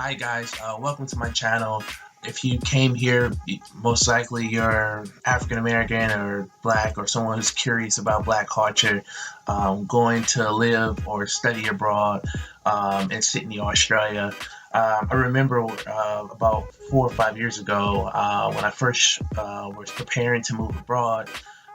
Hi guys, welcome to my channel. If you came here, most likely you're African American or Black or someone who's curious about Black culture, going to live or study abroad in Sydney, Australia. I remember about 4 or 5 years ago when I first was preparing to move abroad.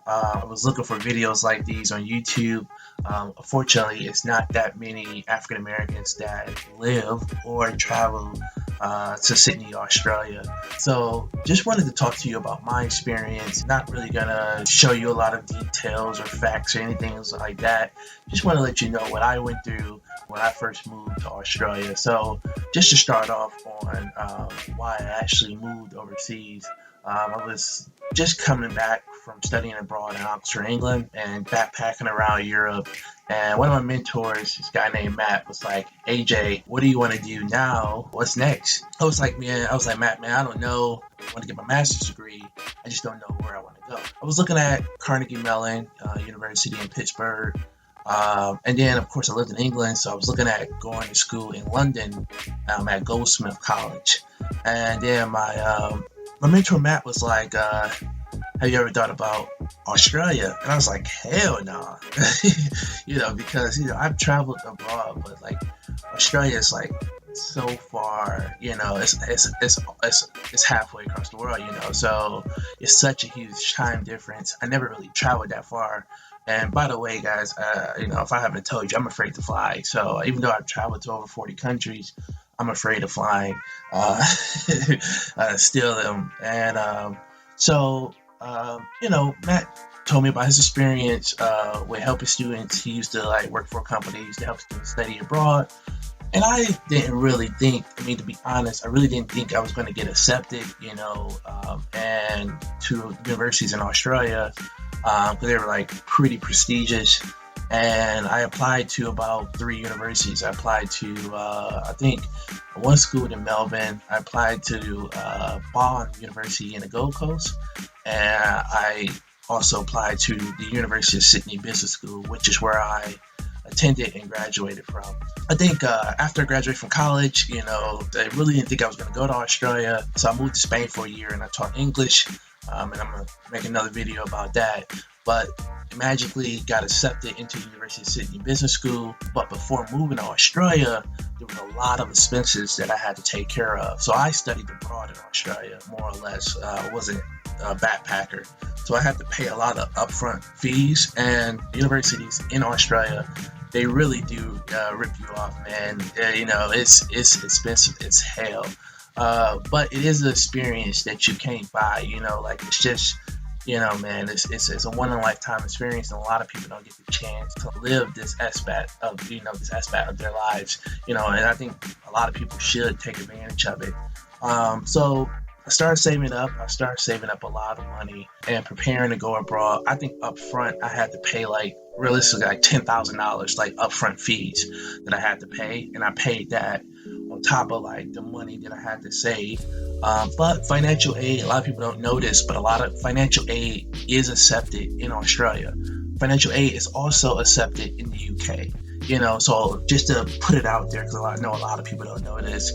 I was looking for videos like these on YouTube. Unfortunately, it's not that many African Americans that live or travel to Sydney, Australia. So just wanted to talk to you about my experience. Not really gonna show you a lot of details or facts or anything like that. Just want to let you know what I went through when I first moved to Australia. So just to start off on why I actually moved overseas. I was just coming back from studying abroad in Oxford, England, and backpacking around Europe. And one of my mentors, this guy named Matt, was like, "AJ, what do you want to do now? What's next?" I was like, Matt, man, I don't know. I want to get my master's degree. I just don't know where I want to go. I was looking at Carnegie Mellon University in Pittsburgh. And then, of course, I lived in England, so I was looking at going to school in London at Goldsmith College. And then my mentor Matt was like, "Have you ever thought about Australia?" And I was like, "Hell no," because I've traveled abroad, but like Australia is like so far, it's halfway across the world, so it's such a huge time difference. I never really traveled that far. And by the way, guys, if I haven't told you, I'm afraid to fly. So even though I've traveled to over 40 countries, I'm afraid of flying. Still am. And Matt told me about his experience with helping students. He used to work for companies to help students study abroad. And I didn't really think, to be honest, I really didn't think I was going to get accepted, and to universities in Australia, because they were pretty prestigious. And I applied to about 3 universities. I applied to, I think, one school in Melbourne. I applied to Bond University in the Gold Coast. And I also applied to the University of Sydney Business School, which is where I attended and graduated from. I think after I graduated from college, I really didn't think I was going to go to Australia. So I moved to Spain for a year and I taught English. And I'm going to make another video about that. But magically got accepted into the University of Sydney Business School. But before moving to Australia, there was a lot of expenses that I had to take care of. So I studied abroad in Australia, more or less. I wasn't a backpacker. So I had to pay a lot of upfront fees. And universities in Australia, they really do rip you off, man. It's expensive as hell. But it is an experience that you can't buy, it's just, man, it's a one in a lifetime experience, and a lot of people don't get the chance to live this aspect of their lives, and I think a lot of people should take advantage of it. So I started saving up. A lot of money and preparing to go abroad. I think up front I had to pay realistically $10,000 upfront fees that I had to pay, and I paid that on top of the money that I had to save. But financial aid, a lot of people don't know this, but a lot of financial aid is accepted in Australia. Financial aid is also accepted in the UK. So just to put it out there, because I know a lot of people don't know this.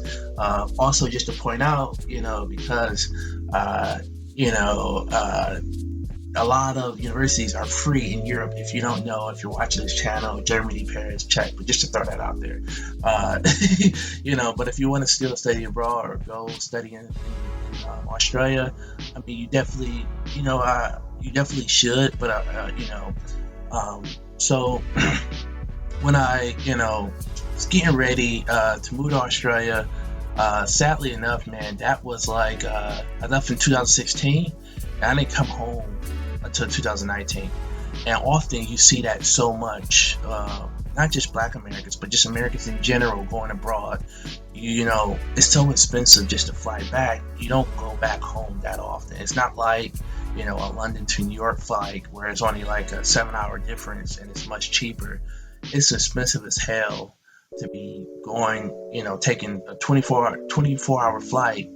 Also, just to point out, because a lot of universities are free in Europe. If you don't know, if you're watching this channel, Germany, Paris, Czech, but just to throw that out there, but if you want to still study abroad or go study in Australia, you definitely, you definitely should. But so when I, was getting ready to move to Australia, sadly enough, man, that was I left in 2016, and I didn't come home until 2019. And often you see that so much, not just Black Americans, but just Americans in general going abroad. It's so expensive just to fly back. You don't go back home that often. It's not like, a London to New York flight where it's only a 7-hour difference and it's much cheaper. It's expensive as hell to be going, taking a 24-hour flight,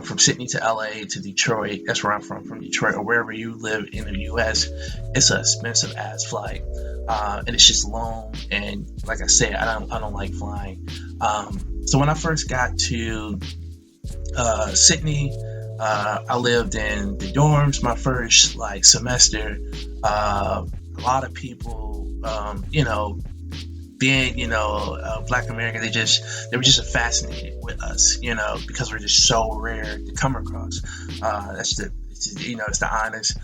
from Sydney to LA to Detroit. That's where I'm from Detroit, or wherever you live in the US. It's an expensive ass flight, and it's just long. And like I said, I don't like flying. So when I first got to Sydney, I lived in the dorms my first like semester. A lot of people, being Black American, they were just fascinated with us, because we're just so rare to come across. It's the honest.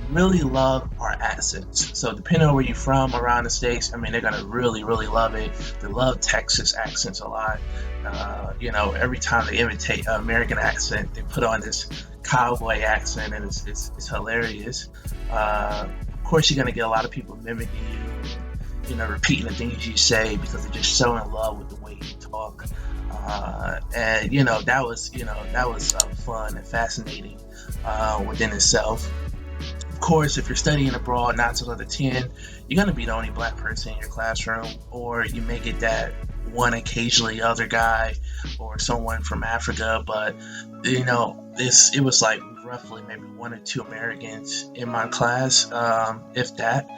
Really love our accents. So depending on where you're from around the states, I mean, they're gonna really, really love it. They love Texas accents a lot. Every time they imitate an American accent, they put on this cowboy accent, and it's hilarious. Of course, you're gonna get a lot of people mimicking you, repeating the things you say because they're just so in love with the way you talk. And that was fun and fascinating within itself. Of course, if you're studying abroad, 9 times out of 10, you're gonna be the only Black person in your classroom, or you may get that one occasionally other guy or someone from Africa. But it was like roughly maybe 1 or 2 Americans in my class, if that,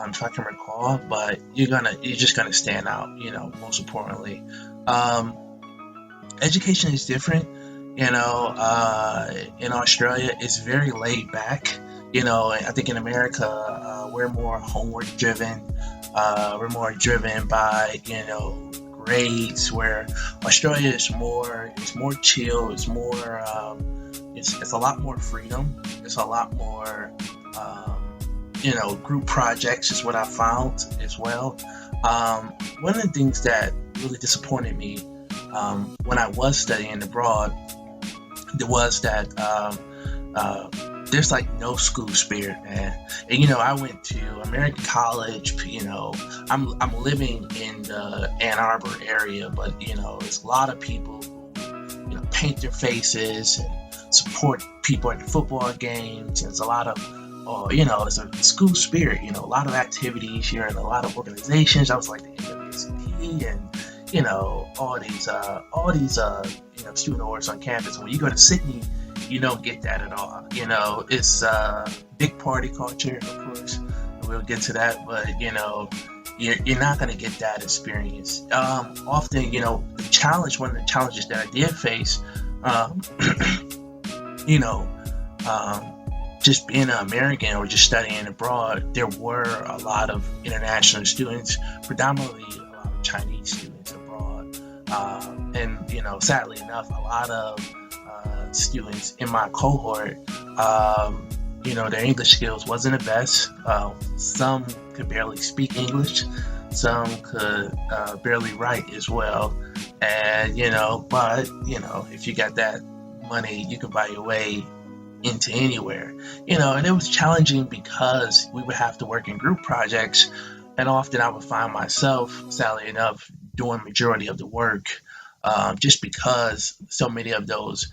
if I can recall. But you're just gonna stand out. Most importantly, um, education is different. In Australia, it's very laid back. And I think in America, we're more homework driven. We're more driven by grades. Where Australia is more chill. It's a lot more freedom. It's a lot more group projects is what I found as well. One of the things that really disappointed me when I was studying abroad was that there's like no school spirit, man. And I went to American college. I'm living in the Ann Arbor area, but there's a lot of people who paint their faces and support people at the football games. And there's a lot of it's a school spirit. A lot of activities. You're in a lot of organizations. I was like the NWCP and all these student orgs on campus. When you go to Sydney, you don't get that at all. It's big party culture, of course. We'll get to that, but you're not going to get that experience. Often, one of the challenges that I did face, you know, just being an American or just studying abroad, there were a lot of international students, predominantly a lot of Chinese students abroad. And, sadly enough, a lot of students in my cohort, their English skills wasn't the best. Some could barely speak English. Some could barely write as well. And, if you got that money, you could buy your way into anywhere. And it was challenging because we would have to work in group projects. And often I would find myself, sadly enough, doing majority of the work, just because so many of those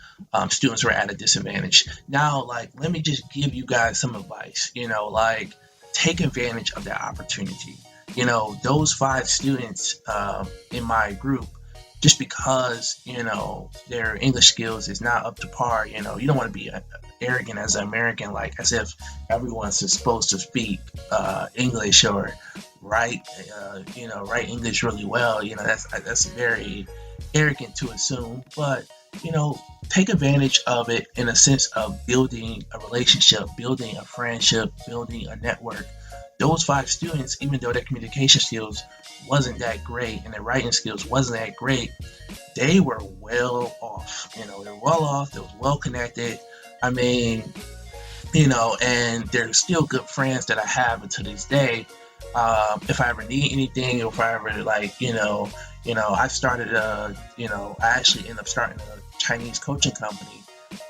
students were at a disadvantage. Now, let me just give you guys some advice, take advantage of that opportunity. Those 5 students in my group, just because, their English skills is not up to par, you don't want to be arrogant as an American, as if everyone's supposed to speak English or write English really well. That's very arrogant to assume, but take advantage of it in a sense of building a relationship, building a friendship, building a network. Those 5 students, even though their communication skills wasn't that great and their writing skills wasn't that great, they were well off. They were well off. They was well connected. I mean, and they're still good friends that I have until this day. If I ever need anything, or if I ever I started I actually ended up starting a Chinese coaching company,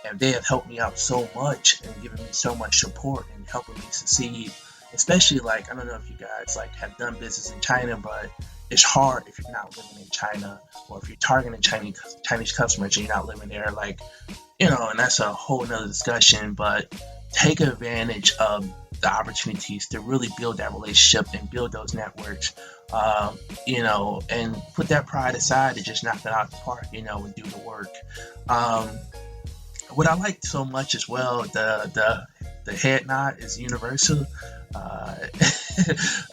and they have helped me out so much and given me so much support and helping me succeed. Especially I don't know if you guys have done business in China, but it's hard if you're not living in China, or if you're targeting Chinese customers and you're not living there. And that's a whole nother discussion. But take advantage of the opportunities to really build that relationship and build those networks. And put that pride aside to just knock it out the park, and do the work. What I like so much as well, the head nod is universal. I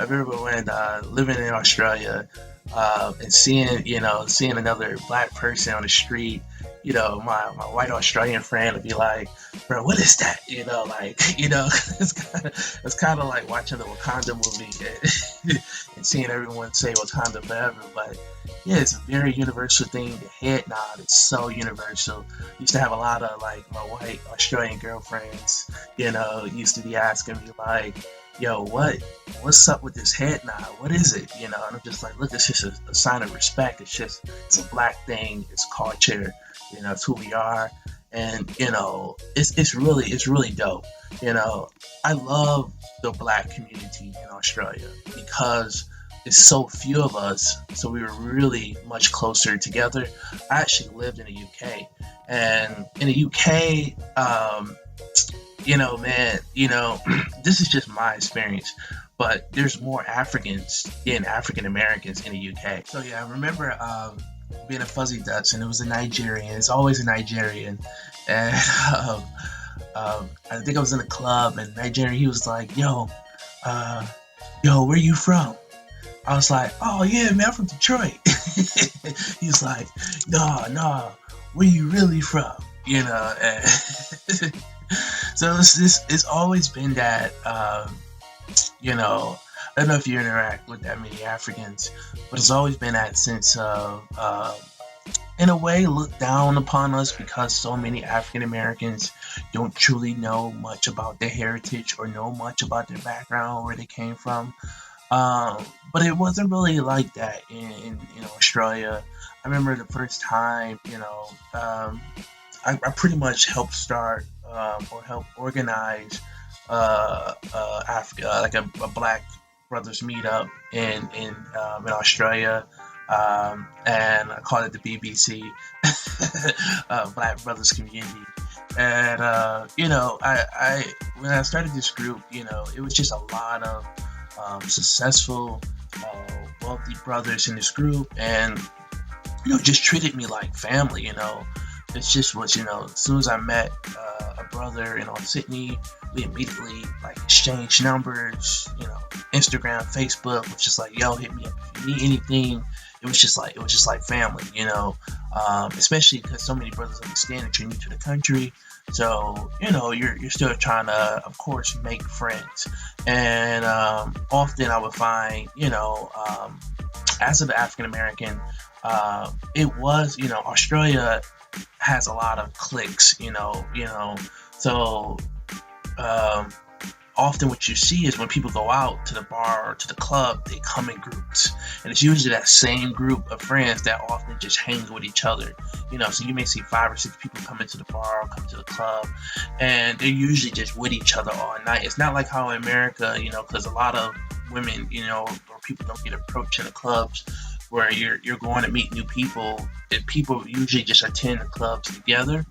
remember when living in Australia, and seeing another black person on the street, my white Australian friend would be like, bro, what is that? It's kind of like watching the Wakanda movie and seeing everyone say Wakanda forever. But yeah, it's a very universal thing. The head nod is so universal. Used to have a lot of like my white Australian girlfriends, used to be asking me like, yo, what's up with this head nod? What is it? And I'm just like, look, it's just a sign of respect. It's a black thing. It's culture. It's who we are, and it's really dope. I love the black community in Australia because it's so few of us, so we were really much closer together. I actually lived in the UK, and in the UK, man, this is just my experience, but there's more Africans than African Americans in the UK. So yeah, I remember being a fuzzy Dutch, and it was a Nigerian. It's always a Nigerian, and I think I was in a club, and Nigerian. He was like, uh, "Yo, where you from?" I was like, "Oh yeah, man, I'm from Detroit." He's like, "Nah, where you really from?" And so it's always been that. I don't know if you interact with that many Africans, but it's always been that sense of, in a way, look down upon us because so many African Americans don't truly know much about their heritage or know much about their background, where they came from. But it wasn't really like that in Australia. I remember the first time, I pretty much helped start or help organize Africa, like a Black Brothers meetup in Australia, and I call it the BBC, Black Brothers Community. And I when I started this group, it was just a lot of successful, wealthy brothers in this group, and just treated me like family. It's just what as soon as I met a brother in Sydney, we immediately like exchanged numbers. Instagram, Facebook was just like, yo, hit me up if you need anything. It was just like family. Especially because so many brothers understand that you're new to the country. So you're still trying to, of course, make friends, and often I would find, as an African American, it was, Australia has a lot of cliques, so um, often what you see is when people go out to the bar or to the club, they come in groups, and it's usually that same group of friends that often just hang with each other. So you may see 5 or 6 people come into the bar or come to the club, and they're usually just with each other all night. It's not like how in America, because a lot of women, or people don't get approached in the clubs where you're going to meet new people, and people usually just attend the clubs together.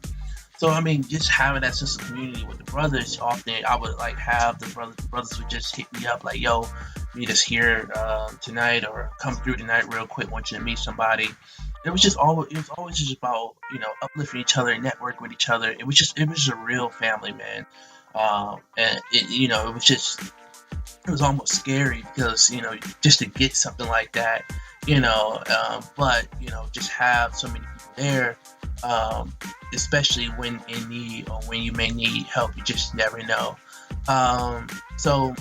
So I mean, just having that sense of community with the brothers, often I would like have the brothers would just hit me up like, "Yo, meet us here tonight, or come through tonight real quick. Want you to meet somebody." It was always just about uplifting each other, network with each other. It was just a real family, man. And it was almost scary because just to get something like that, but just have so many people there, um, especially when in need or when you may need help. You just never know. So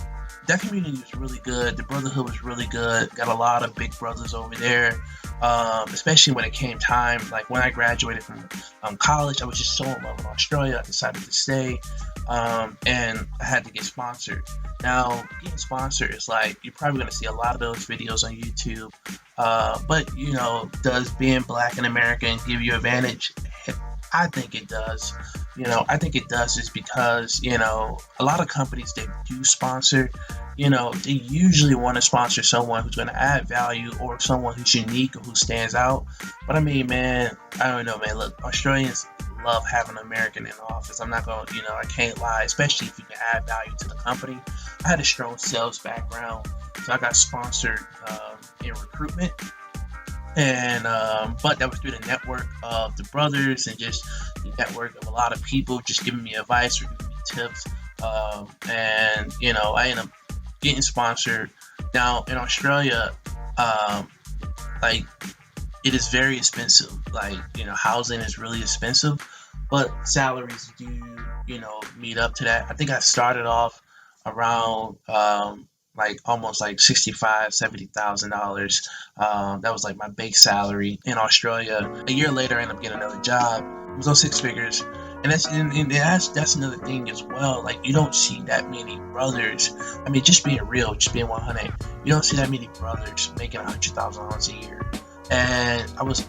that community was really good. The brotherhood was really good. Got a lot of big brothers over there. Especially when it came time, like when I graduated from college, I was just so in love with Australia. I decided to stay, and I had to get sponsored. Now, getting sponsored is like you're probably going to see a lot of those videos on YouTube. But does being black and American give you advantage? I think it does. I think it does is because, a lot of companies that do sponsor, they usually want to sponsor someone who's going to add value or someone who's unique or who stands out. But I mean, man, I don't know, man. Look, Australians love having an American in the office. I'm not going to, I can't lie, especially if you can add value to the company. I had a strong sales background, so I got sponsored in recruitment, and but that was through the network of the brothers and just the network of a lot of people just giving me advice or giving me tips, and I ended up getting sponsored. Now in Australia, um, like it is very expensive. Like, housing is really expensive, but salaries do, meet up to that. I think I started off around like almost like 65, $70,000. That was like my base salary in Australia. A year later, I ended up getting another job. It was on six figures. And that's another thing as well. Like, you don't see that many brothers. I mean, just being real, just being 100, you don't see that many brothers making $100,000 a year. And I was,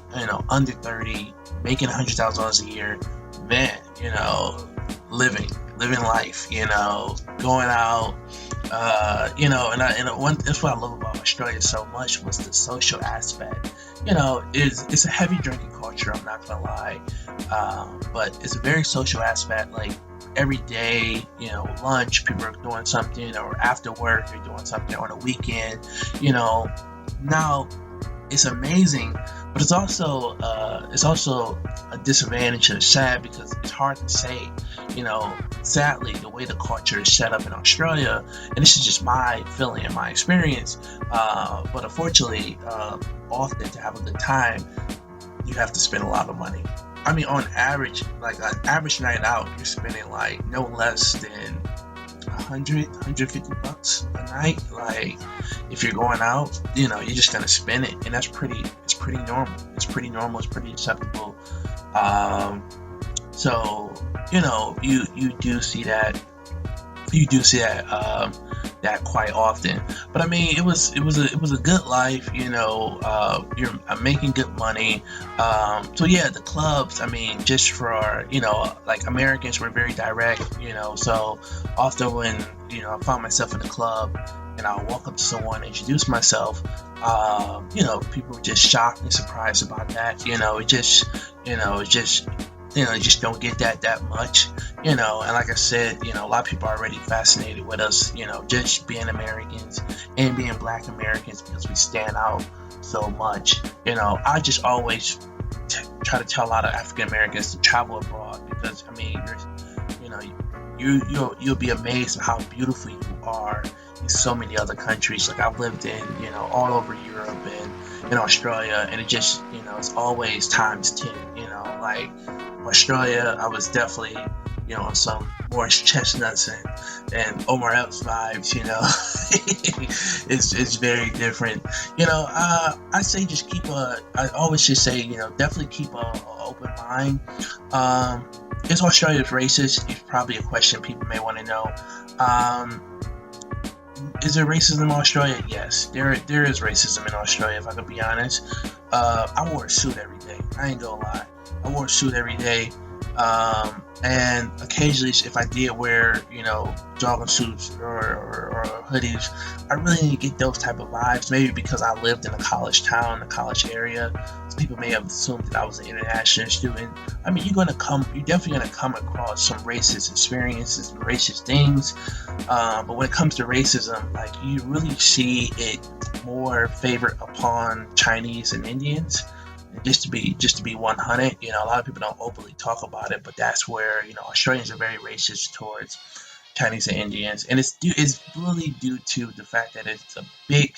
under 30, making $100,000 a year, man, living life, going out, and that's what I love about Australia so much was the social aspect. It's a heavy drinking culture. I'm not gonna lie, but it's a very social aspect. Like every day, lunch, people are doing something, or after work, they're doing something on a weekend. Now it's amazing, but it's also a disadvantage and sad because it's hard to say. Sadly, the way the culture is set up in Australia, and this is just my feeling and my experience, but unfortunately, often to have a good time, you have to spend a lot of money. I mean, on average, like an average night out, you're spending like no less than 150 bucks a night. Like, if you're going out, you're just gonna spend it, and it's pretty normal. It's pretty normal. It's pretty acceptable. So you do see that. You do see that quite often. But I mean, it was a good life. I'm making good money. So yeah, the clubs. I mean, just for like Americans, we're very direct. So often when I found myself in the club and I'll walk up to someone and introduce myself, people were just shocked and surprised about that. You just don't get that much, and like I said, a lot of people are already fascinated with us, just being Americans and being Black Americans because we stand out so much. I just always try to tell a lot of African Americans to travel abroad because, I mean, you'll be amazed at how beautiful you are in so many other countries. Like, I've lived in, all over Europe and in Australia, and it just, it's always times 10. Like Australia, I was definitely, on some Morris Chestnuts and Omar Epps vibes. It's very different. I say just I always just say, definitely keep a open mind. Is Australia racist? It's probably a question people may want to know. Is there racism in Australia? Yes, there is racism in Australia, if I could be honest. I wore a suit every day. I ain't gonna lie. I wore a suit every day. And occasionally, if I did wear, jogging suits or hoodies, I really didn't get those type of vibes. Maybe because I lived in a college town, a college area, so people may have assumed that I was an international student. I mean, you're definitely gonna come across some racist experiences and racist things. But when it comes to racism, like, you really see it more favored upon Chinese and Indians. Just to be 100, a lot of people don't openly talk about it, but that's where Australians are very racist towards Chinese and Indians, and it's really due to the fact that it's a big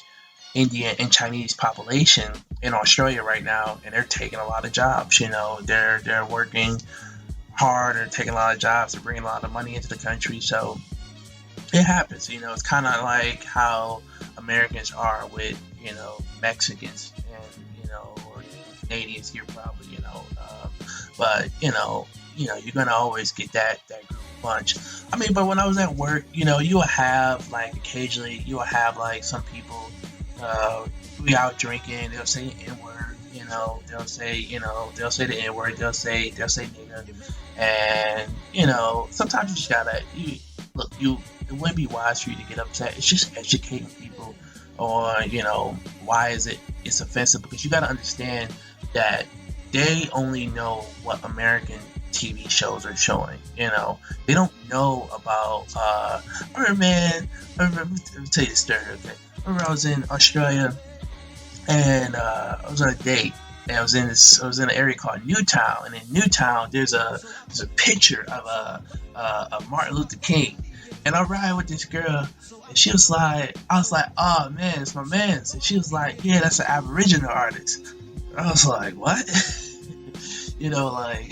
Indian and Chinese population in Australia right now, and they're taking a lot of jobs. They're working hard, they're taking a lot of jobs, they're bringing a lot of money into the country, so it happens. It's kind of like how Americans are with Mexicans and or Canadians here probably, but you're gonna always get that group bunch. I mean, but when I was at work, you'll have, like, occasionally you'll have, like, some people we out drinking, they'll say N-word, they'll say the N-word, they'll say nigga, and sometimes you just gotta it wouldn't be wise for you to get upset. It's just educating people on why it's offensive, because you got to understand that they only know what American TV shows are showing. They don't know about I remember, let me tell you the story. Okay, I remember I was in Australia and I was on a date, and I was in an area called Newtown, and in Newtown there's a picture of a Martin Luther King. And I ride with this girl, and she was like, I was like, oh man, it's my man's. And she was like, yeah, that's an Aboriginal artist. I was like, what? Like, I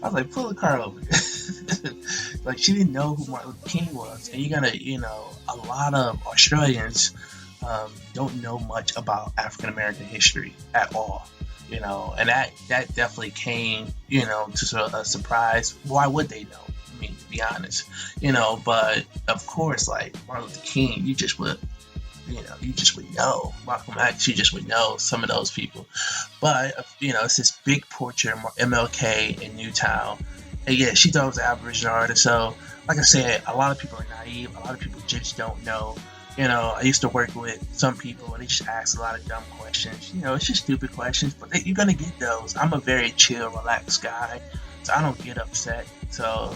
was like, pull the car over. Like, she didn't know who Martin Luther King was. And a lot of Australians don't know much about African American history at all. And that definitely came, to a surprise. Why would they know? I mean, to be honest, but of course, like Martin Luther King, you just would know. Malcolm X, you just would know some of those people. But it's this big portrait of MLK in Newtown, and yeah, she thought it was an Aboriginal artist. So, like I said, a lot of people are naive. A lot of people just don't know. I used to work with some people, and they just ask a lot of dumb questions. It's just stupid questions, but you're gonna get those. I'm a very chill, relaxed guy, so I don't get upset. So,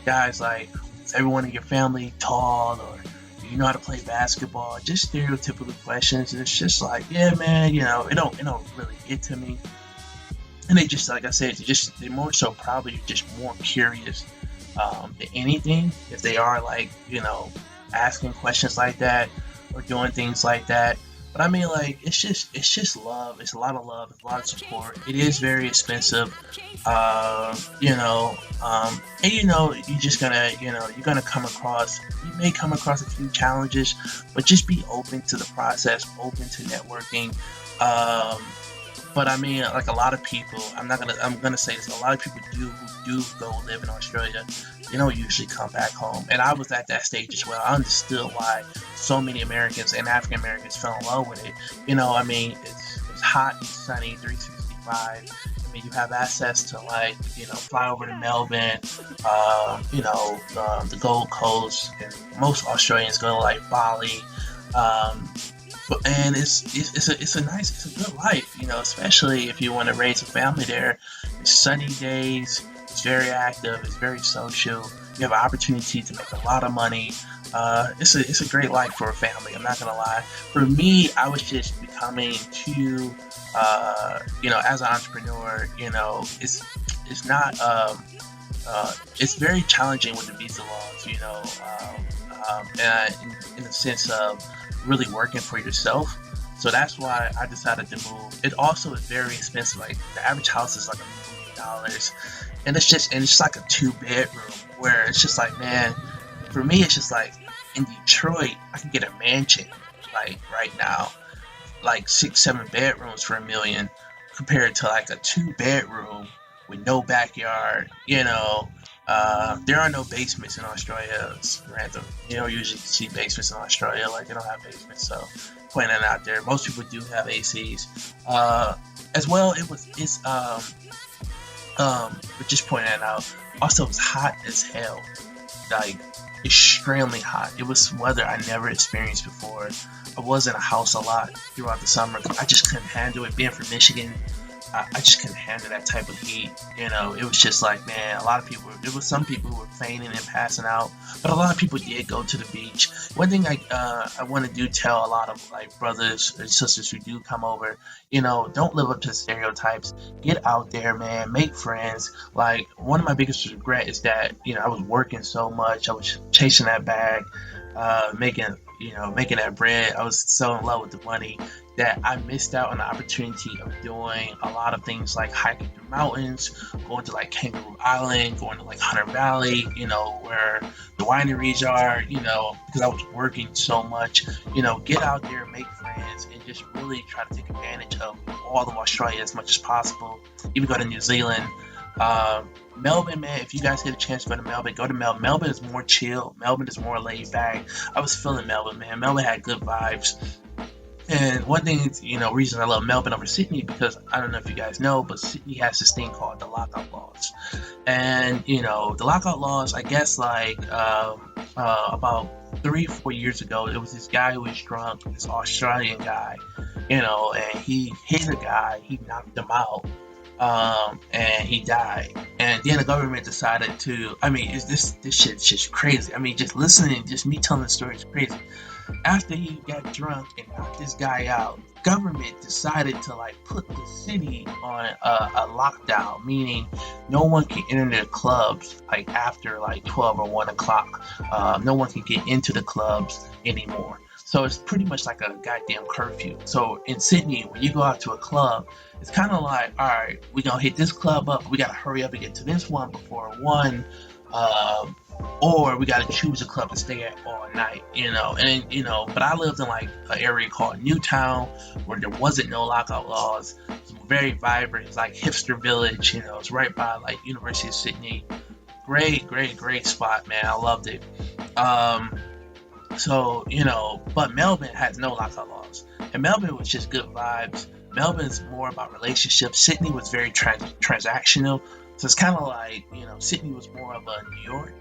guys like, is everyone in your family tall, or do you know how to play basketball? Just stereotypical questions. And it's just like, yeah, man, it don't really get to me. And they just, like I said, they're more so probably just more curious than anything. If they are like, asking questions like that or doing things like that. But I mean, like, it's just love. It's a lot of love. It's a lot of support. It is very expensive. And you're just gonna, you're gonna you may come across a few challenges, but just be open to the process, open to networking. Um, but I mean, like a lot of people, I'm gonna say this. A lot of people who do go live in Australia, they don't usually come back home. And I was at that stage as well. I understood why so many Americans and African Americans fell in love with it. I mean, it's hot, it's sunny, 365. I mean, you have access to, like, fly over to Melbourne, the Gold Coast, and most Australians go to like Bali. Um, and it's a good life, especially if you want to raise a family there. It's sunny days, it's very active, it's very social. You have an opportunity to make a lot of money. It's a great life for a family. I'm not gonna lie. For me, I was just becoming too, as an entrepreneur, it's not, it's very challenging with the visa laws, and in the sense of really working for yourself. So that's why I decided to move. It also is very expensive. Like, the average house is like $1 million, and it's like a 2 bedroom, where it's just like, man, for me it's just like, in Detroit I can get a mansion like right now, like 6 7 bedrooms for $1 million, compared to like a 2 bedroom with no backyard. There are no basements in Australia. It's random. You don't usually see basements in Australia. Like, they don't have basements. So, pointing that out there. Most people do have ACs. As well, but just pointing that out. Also, it's hot as hell. Like, extremely hot. It was weather I never experienced before. I was in a house a lot throughout the summer. I just couldn't handle it. Being from Michigan, I just couldn't handle that type of heat. It was just like, man, a lot of people, there was some people who were fainting and passing out, but a lot of people did go to the beach. One thing I want to do tell a lot of, like, brothers and sisters who do come over, don't live up to the stereotypes. Get out there, man. Make friends. Like, one of my biggest regret is that, I was working so much. I was chasing that bag, making that bread. I was so in love with the money that I missed out on the opportunity of doing a lot of things, like hiking through mountains, going to like Kangaroo Island, going to like Hunter Valley, where the wineries are, because I was working so much. Get out there, make friends, and just really try to take advantage of all of Australia as much as possible. Even go to New Zealand. Melbourne, man, if you guys get a chance to go to Melbourne, go to Melbourne. Melbourne is more chill. Melbourne is more laid back. I was feeling Melbourne, man. Melbourne had good vibes. And one thing, reason I love Melbourne over Sydney, because I don't know if you guys know, but Sydney has this thing called the lockout laws. And, the lockout laws, I guess, like, about 3 4 years ago, there was this guy who was drunk, this Australian guy, and he hit a guy, he knocked him out, and he died. And then the government decided to, I mean, this shit's just crazy. I mean, just listening, just me telling the story is crazy. After he got drunk and knocked this guy out, government decided to like put the city on a lockdown, meaning no one can enter the clubs like after like 12 or 1 o'clock. No one can get into the clubs anymore. So it's pretty much like a goddamn curfew. So in Sydney, when you go out to a club, it's kind of like, all right, we're gonna hit this club up. We gotta hurry up and get to this one before 1. Um, or we got to choose a club to stay at all night, but I lived in like an area called Newtown where there wasn't no lockout laws. It's very vibrant. It's like hipster village. It's right by like University of Sydney. Great spot, man. I loved it. um but Melbourne had no lockout laws, and Melbourne was just good vibes. Melbourne's more about relationships. Sydney was very transactional, so it's kind of like, Sydney was more of a New York,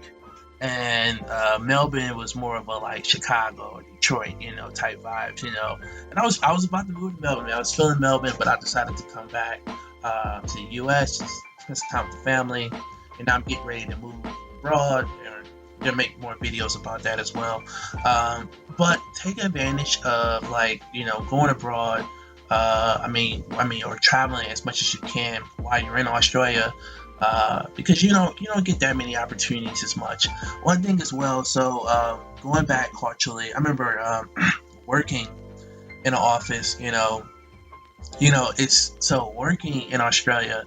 and Melbourne was more of a like Chicago or Detroit, type vibes, And I was about to move to Melbourne. Man. I was feeling Melbourne, but I decided to come back to the U.S. just spend some time with the family, and now I'm getting ready to move abroad. And gonna make more videos about that as well. But take advantage of like going abroad. Or traveling as much as you can while you're in Australia, because you don't get that many opportunities as much. One thing as well, so going back culturally, I remember working in an office. It's so working in Australia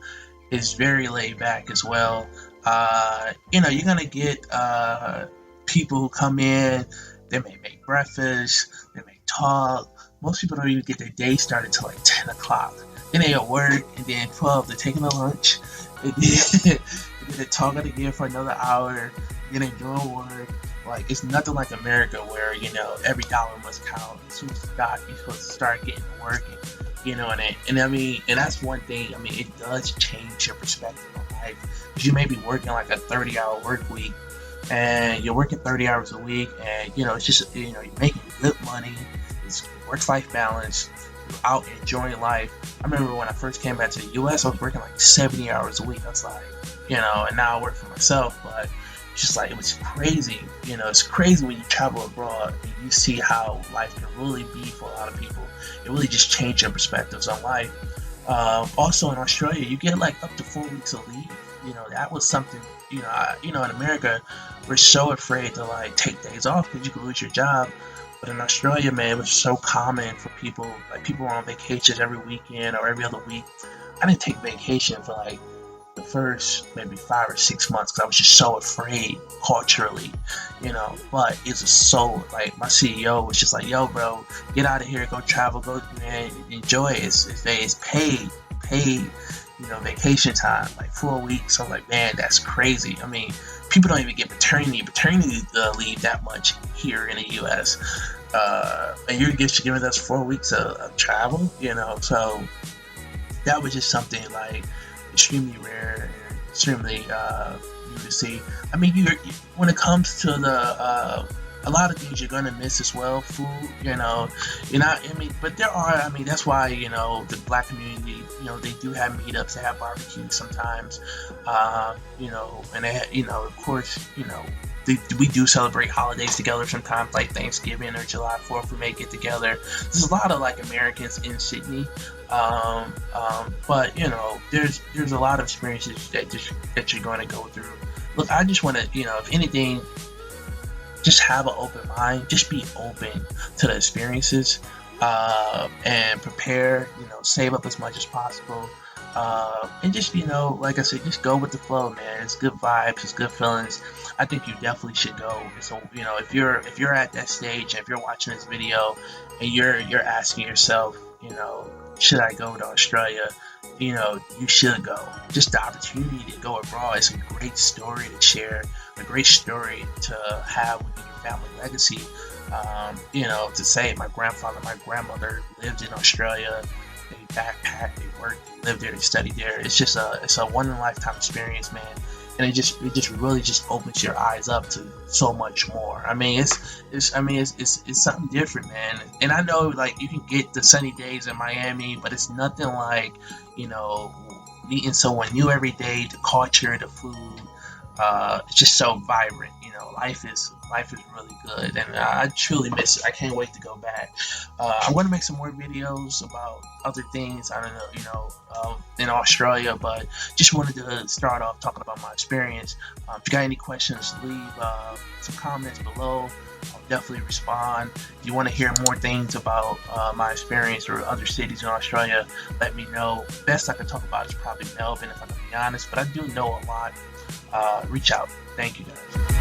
is very laid back as well. You're gonna get people who come in. They may make breakfast. They may talk. Most people don't even get their day started till like 10 o'clock. Then they at work, and then 12 they're taking a lunch. And then they're talking again for another hour. Then they're doing work. Like, it's nothing like America where every dollar must count. As soon as you're supposed to start getting to work. And that's one thing. It does change your perspective on life, because you may be working like a 30-hour work week, and you're working 30 hours a week, and it's just you're making good money. It's work-life balance. You're out enjoying life. I remember when I first came back to the U.S., I was working like 70 hours a week. I was like, and now I work for myself, but it's just like, it was crazy. It's crazy when you travel abroad and you see how life can really be for a lot of people. It really just changed your perspectives on life. Also in Australia, you get like up to 4 weeks of leave. That was something. In America, we're so afraid to like take days off because you could lose your job. But in Australia, man, it was so common for people. Like, people were on vacations every weekend or every other week. I didn't take vacation for like the first maybe 5 or 6 months because I was just so afraid culturally. But it's just so, like, my CEO was just like, yo, bro, get out of here, go travel, go, man, enjoy it. It's paid, vacation time, like 4 weeks. I'm like, man, that's crazy. People don't even get paternity leave that much here in the U.S. And you're just giving us 4 weeks of travel, So that was just something like extremely rare and extremely new to see. When it comes to the a lot of things you're gonna miss as well. Food, you're not. But there are. That's why the Black community. They do have meetups. They have barbecues sometimes. And they, of course, we do celebrate holidays together sometimes, like Thanksgiving or July 4th. We may get together. There's a lot of like Americans in Sydney. But there's a lot of experiences that you're going to go through. Look, I just want to, if anything, just have an open mind. Just be open to the experiences, and prepare. Save up as much as possible, and just like I said, just go with the flow, man. It's good vibes, it's good feelings. I think you definitely should go. So if you're at that stage, if you're watching this video, and you're asking yourself, should I go to Australia? You should go. Just the opportunity to go abroad is a great story to share, a great story to have within your family legacy. To say my grandfather, my grandmother lived in Australia. They backpacked, they worked, they lived there, they studied there. It's a one in a lifetime experience, man. And it just really just opens your eyes up to so much more. It's something different, man. And I know, like, you can get the sunny days in Miami, but it's nothing like meeting someone new every day, the culture, the food, It's just so vibrant. Life is really good, and I truly miss it. I can't wait to go back. I'm going to make some more videos about other things. I don't know, in Australia, but just wanted to start off talking about my experience. If you got any questions, leave some comments below. I'll definitely respond. If you want to hear more things about my experience or other cities in Australia, let me know. Best I can talk about is probably Melbourne, if I can be honest, but I do know a lot. Reach out. Thank you guys.